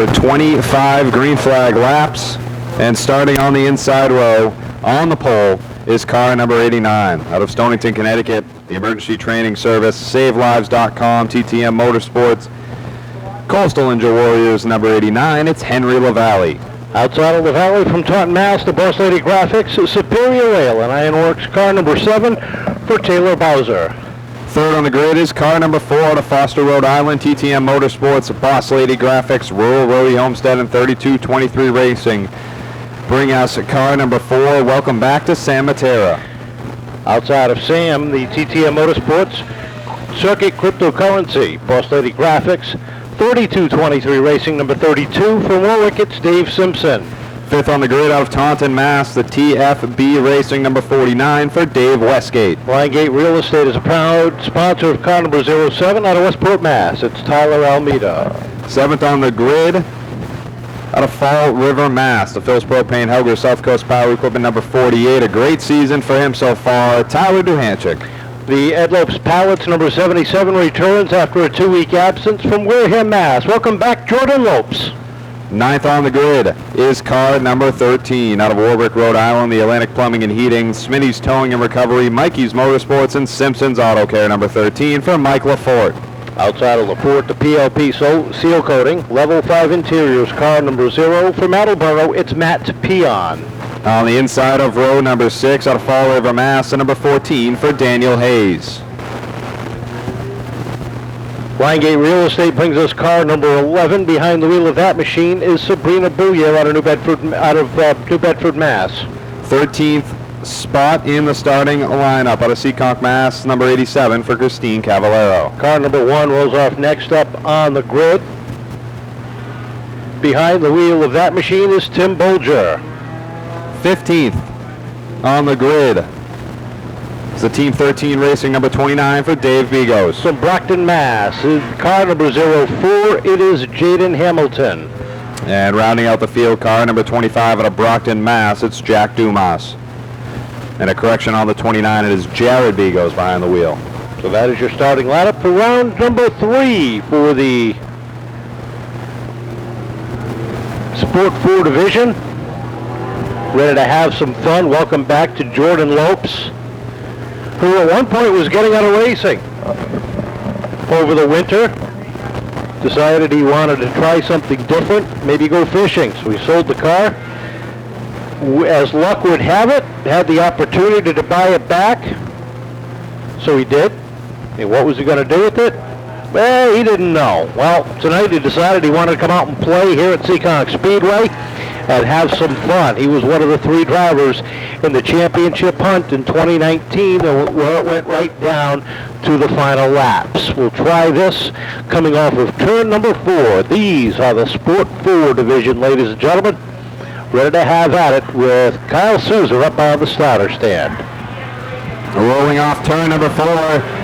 for 25 green flag laps. And starting on the inside row, on the pole, is car number 89. Out of Stonington, Connecticut, the emergency training service, SaveLives.com, TTM Motorsports, Coastal Ninja Warriors number 89, it's Henry LaValle. Outside of LaValle from Taunton, Mass, the Boss Lady Graphics, Superior Rail and Ironworks, car number 7 for Taylor Bowser. Third on the grid is car number 4 out of Foster, Rhode Island, TTM Motorsports, Boss Lady Graphics, Rural Roadie Homestead, and 3223 Racing. Bring us car number 4. Welcome back to Sam Matera. Outside of Sam, the TTM Motorsports, Circuit Cryptocurrency, Boss Lady Graphics, 3223 Racing, number 32 from Warwick, it's Dave Simpson. Fifth on the grid out of Taunton, Mass, the TFB Racing number 49 for Dave Westgate. Liongate Real Estate is a proud sponsor of car number 07 out of Westport, Mass. It's Tyler Almeida. Seventh on the grid out of Fall River, Mass, the Phil's Propane Helger South Coast Power Equipment number 48. A great season for him so far, Tyler Duhanchik. The Ed Lopes Pallets number 77 returns after a 2-week absence from Wareham, Mass. Welcome back, Jordan Lopes. Ninth on the grid is car number 13 out of Warwick, Rhode Island, the Atlantic Plumbing and Heating, Smitty's Towing and Recovery, Mikey's Motorsports, and Simpson's Auto Care number 13 for Mike LaForte. Outside of LaForte, the PLP Seal Coating, Level 5 Interiors, car number 0 for Attleboro, it's Matt Peon. On the inside of row number 6 out of Fall River, Mass, the number 14 for Daniel Hayes. Liongate Real Estate brings us car number 11. Behind the wheel of that machine is Sabrina Bouyer out of New Bedford, Mass. 13th spot in the starting lineup out of Seekonk, Mass, number 87 for Christine Cavallero. Car number 1 rolls off next up on the grid. Behind the wheel of that machine is Tim Bolger. 15th on the grid is the Team 13 Racing number 29 for Dave Bigos. From Brockton, Mass, car number 04, it is Jaden Hamilton. And rounding out the field, car number 25 out of Brockton, Mass, it's Jack Dumas. And a correction on the 29, it is Jared Bigos behind the wheel. So that is your starting lineup for round number 3 for the Sport 4 division. Ready to have some fun. Welcome back to Jordan Lopes, who at one point was getting out of racing over the winter. Decided he wanted to try something different, maybe go fishing. So he sold the car. As luck would have it, had the opportunity to buy it back. So he did. And what was he going to do with it? Well, he didn't know. Well, tonight he decided he wanted to come out and play here at Seekonk Speedway and have some fun. He was one of the 3 drivers in the championship hunt in 2019, where it went right down to the final laps. We'll try this coming off of turn number 4. These are the Sport 4 division, ladies and gentlemen. Ready to have at it with Kyle Souza up on the starter stand. Rolling off turn number 4,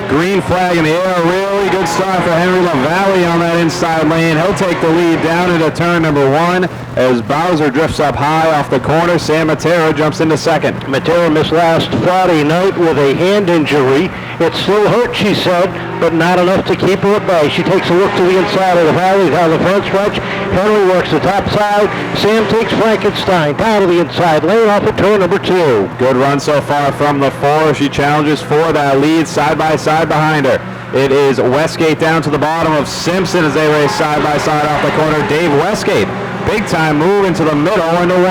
green flag in the air, really good start for Henry LaValle on that inside lane. He'll take the lead down into turn number 1 as Bowser drifts up high off the corner. Sam Matera jumps into second. Matera missed last Friday night with a hand injury. It still hurt, she said, but not enough to keep her at bay. She takes a look to the inside of the valley down the front stretch. Henry works the top side. Sam takes Frankenstein down to the inside lane off of turn number 2. Good run so far from the 4. She challenges for that lead side by side behind her. It is Westgate down to the bottom of Simpson as they race side by side off the corner. Dave Westgate, big time move into the middle into 1.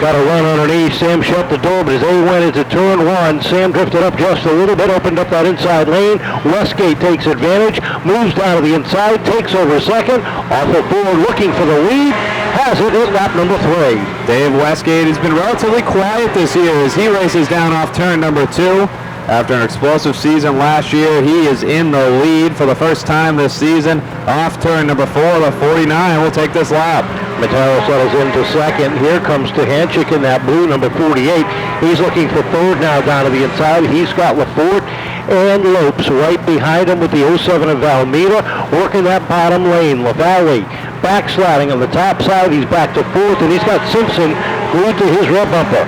Got a run underneath. Sam shut the door, but as they went into turn 1, Sam drifted up just a little bit, opened up that inside lane. Westgate takes advantage, moves down to the inside, takes over second, off the board looking for the lead, has it at lap number 3. Dave Westgate has been relatively quiet this year as he races down off turn number 2. After an explosive season last year, he is in the lead for the first time this season. Off turn number 4, the 49 will take this lap. Matera settles into second. Here comes Duhanchik in that blue, number 48. He's looking for third now down to the inside. He's got LaForte and Lopes right behind him with the 07 of Almeida, working that bottom lane. LaValle backsliding on the top side. He's back to 4th, and he's got Simpson going to his rear bumper.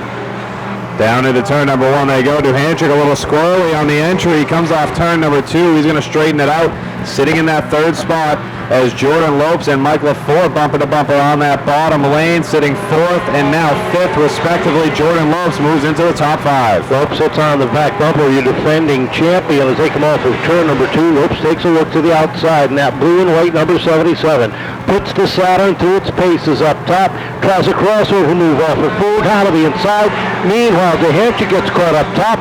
Down into turn number 1 they go. Duhanchik a little squirrely on the entry. He comes off turn number 2. He's going to straighten it out. Sitting in that 3rd spot as Jordan Lopes and Mike LaForte bumper to bumper on that bottom lane, sitting 4th and now 5th respectively. Jordan Lopes moves into the top 5. Lopes sits on the back bumper, your defending champion, as they come off of turn number 2. Lopes takes a look to the outside, and that blue and white number 77 puts the Saturn through its paces up top, tries a crossover move off of forward, down to the inside. Meanwhile, DeHanchik gets caught up top.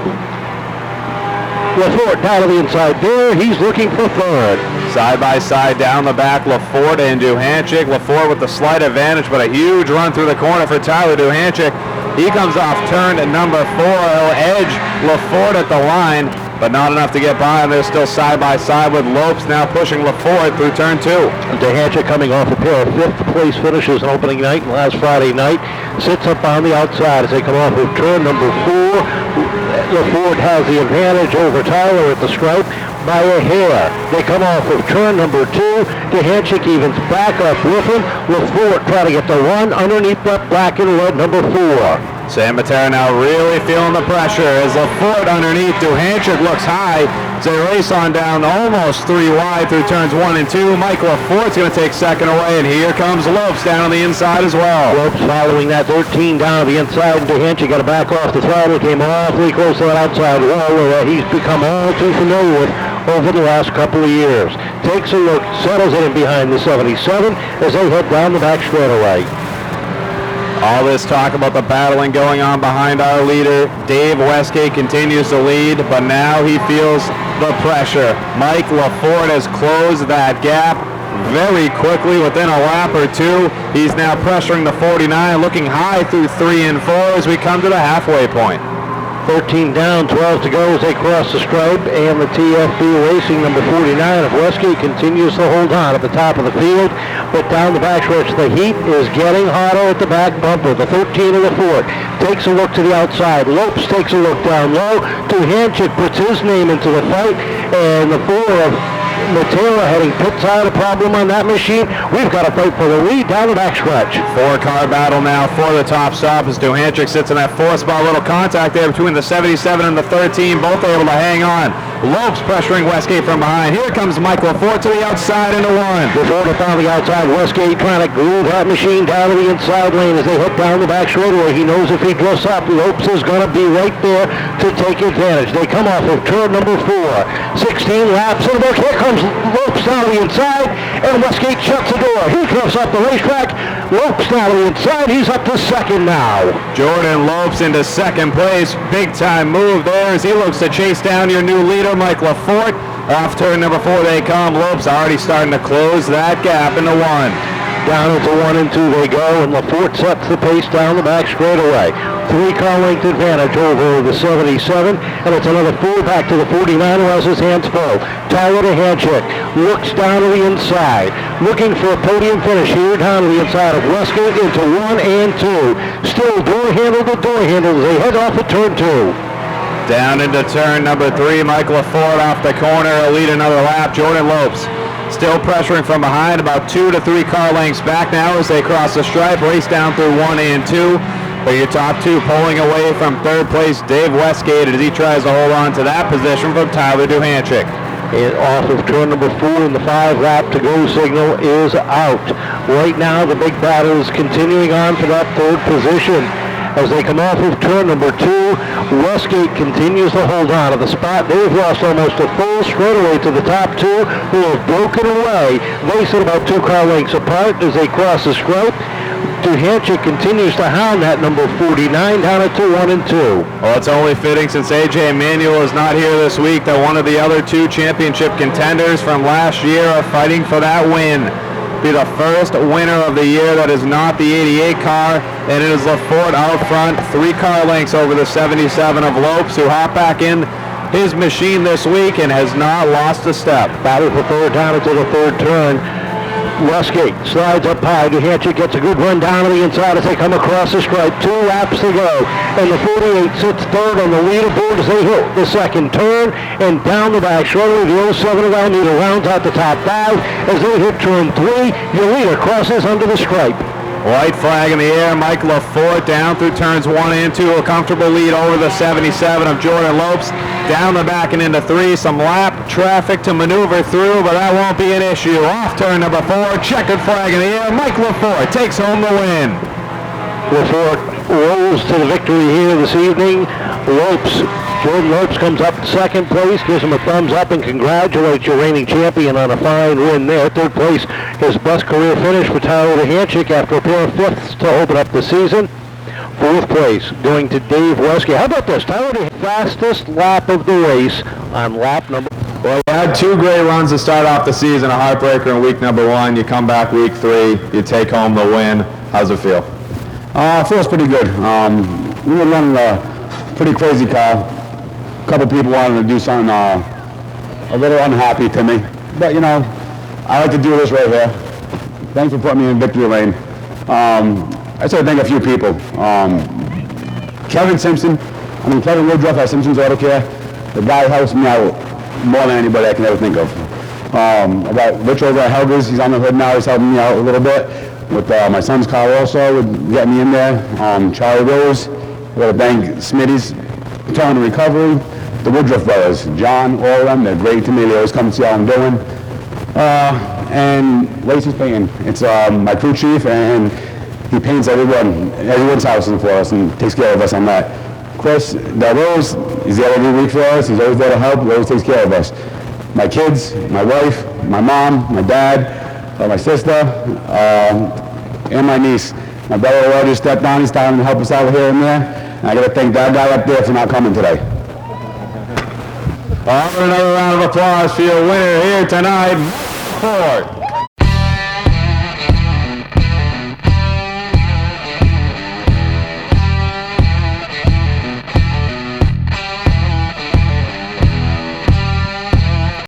LaForte down to the inside there. He's looking for third. Side by side down the back, LaForte and Duhanchik. LaForte with the slight advantage, but a huge run through the corner for Tyler Duhanchik. He comes off turn number 4. He'll edge LaForte at the line, but not enough to get by him. They're still side by side with Lopes now pushing LaForte through turn 2. DeHanchik coming off a pair of 5th place finishes on opening night and last Friday night. Sits up on the outside as they come off of turn number 4. LaForte has the advantage over Tyler at the stripe by a hair. They come off of turn number 2. DeHanchik evens back up with him. LaForte trying to get the run underneath that black and red number 4. San Matera now really feeling the pressure as LaForte underneath. Duhanchik looks high. They race on down almost 3 wide through turns 1 and 2. Mike LaForte's going to take second away, and here comes Lopes down on the inside as well. Lopes following that 13 down on the inside, and DeHanchik got to back off the throttle. Came awfully close to that outside wall where he's become all too familiar with over the last couple of years. Takes a look, settles in behind the 77 as they head down the back straightaway. All this talk about the battling going on behind our leader. Dave Westgate continues to lead, but now he feels the pressure. Mike LaForte has closed that gap very quickly within a lap or 2. He's now pressuring the 49, looking high through 3 and 4 as we come to the halfway point. 13 down, 12 to go as they cross the stripe, and the TFB Racing number 49 of Westgate continues to hold on at the top of the field, but down the backstretch the heat is getting hotter at the back bumper. The 13 of LaForte takes a look to the outside. Lopes takes a look down low. Duhanchik puts his name into the fight, and the 4 of Matera heading pit side, a problem on that machine. We've got to fight for the lead down the backstretch. 4-car battle now for the top stop as Duhanchik sits in that 4th spot. Little contact there between the 77 and the 13. Both able to hang on. Lopes pressuring Westgate from behind. Here comes Mike LaForte to the outside into 1. LaForte on the outside. Westgate trying to groove that machine down to the inside lane as they head down the back straightaway. He knows if he drifts up, Lopes is going to be right there to take advantage. They come off of turn number 4. 16 laps in the book. Here comes Lopes down to the inside, and Westgate shuts the door. He drifts up the racetrack. Lopes down to the inside. He's up to second now. Jordan Lopes into second place. Big time move there as he looks to chase down your new leader, Mike LaForte. Off turn number 4 they come. Lopes already starting to close that gap into 1. Down into 1 and 2 they go, and LaForte sets the pace down the back straightaway. 3-car length advantage over the 77, and it's another 4 back to the 49 who has his hands full. Tyler DeHanchik looks down to the inside, looking for a podium finish here down to the inside of Westgate into 1 and 2. Still door handle to door handle as they head off at turn 2. Down into turn number 3, Mike LaForte off the corner. He'll lead another lap. Jordan Lopes still pressuring from behind, about 2 to 3 car lengths back now as they cross the stripe. Race down through 1 and 2. But your top 2 pulling away from 3rd place Dave Westgate as he tries to hold on to that position from Tyler Duhanchik. And off of turn number 4, and the 5 lap to go signal is out. Right now the big battle is continuing on for that 3rd position. As they come off of turn number 2, Westgate continues to hold on to the spot. They've lost almost a full straightaway to the top 2 who have broken away. They sit about 2 car lengths apart as they cross the stripe. Duhanchik continues to hound that number 49 down at 1 and 2. Well, it's only fitting since A.J. Manuel is not here this week that one of the other 2 championship contenders from last year are fighting for that win. Be the first winner of the year that is not the 88 car, and it is LaForte out front, 3 car lengths over the 77 of Lopes, who hopped back in his machine this week and has not lost a step. Battle for 3rd down into the 3rd turn. Westgate slides up high. Duhanchik gets a good run down to the inside as they come across the stripe. 2 laps to go, and the 48 sits 3rd on the leaderboard as they hit the 2nd turn, and down the back shortly the 07 of Alameda rounds out the top 5 as they hit turn 3. Your leader crosses under the stripe. White flag in the air. Mike LaForte down through turns 1 and 2. A comfortable lead over the 77 of Jordan Lopes. Down the back and into 3. Some lap traffic to maneuver through, but that won't be an issue. Off turn number 4. Checkered flag in the air. Mike LaForte takes home the win. LaForte rolls to the victory here this evening. Jordan Lopes comes up in second place, gives him a thumbs up and congratulates your reigning champion on a fine win there. Third place, his best career finish for Tyler DeHanchik after a pair of fifths to open up the season. Fourth place going to Dave Wesky. How about this? Tyler DeHanchik, fastest lap of the race on lap number. Well, you had 2 great runs to start off the season, a heartbreaker in week number 1. You come back week 3, you take home the win. How's it feel? It feels pretty good. We were running a pretty crazy car. A couple people wanted to do something a little unhappy to me. But, you know, I like to do this right here. Thanks for putting me in victory lane. I just want to thank a few people. Kevin Woodruff at Simpson's Auto Care. The guy helps me out more than anybody I can ever think of. I got Rich over at Helga's. He's on the hood now. He's helping me out a little bit. With my son's car also, would get me in there. Charlie Rose, we got to thank Smitty's Return to Recovery, the Woodruff brothers, John, all of them, they're great to me. They always come to see how I'm doing. And Lacey's painting. It's my crew chief, and he paints everyone's houses for us and takes care of us on that. Chris Del Rose, he's there every week for us. He's always there to help. He always takes care of us. My kids, my wife, my mom, my dad, my sister, and my niece. My brother already stepped down. He's time to help us out here and there. And I got to thank that guy up there for not coming today. Another round of applause for your winner here tonight, Ford.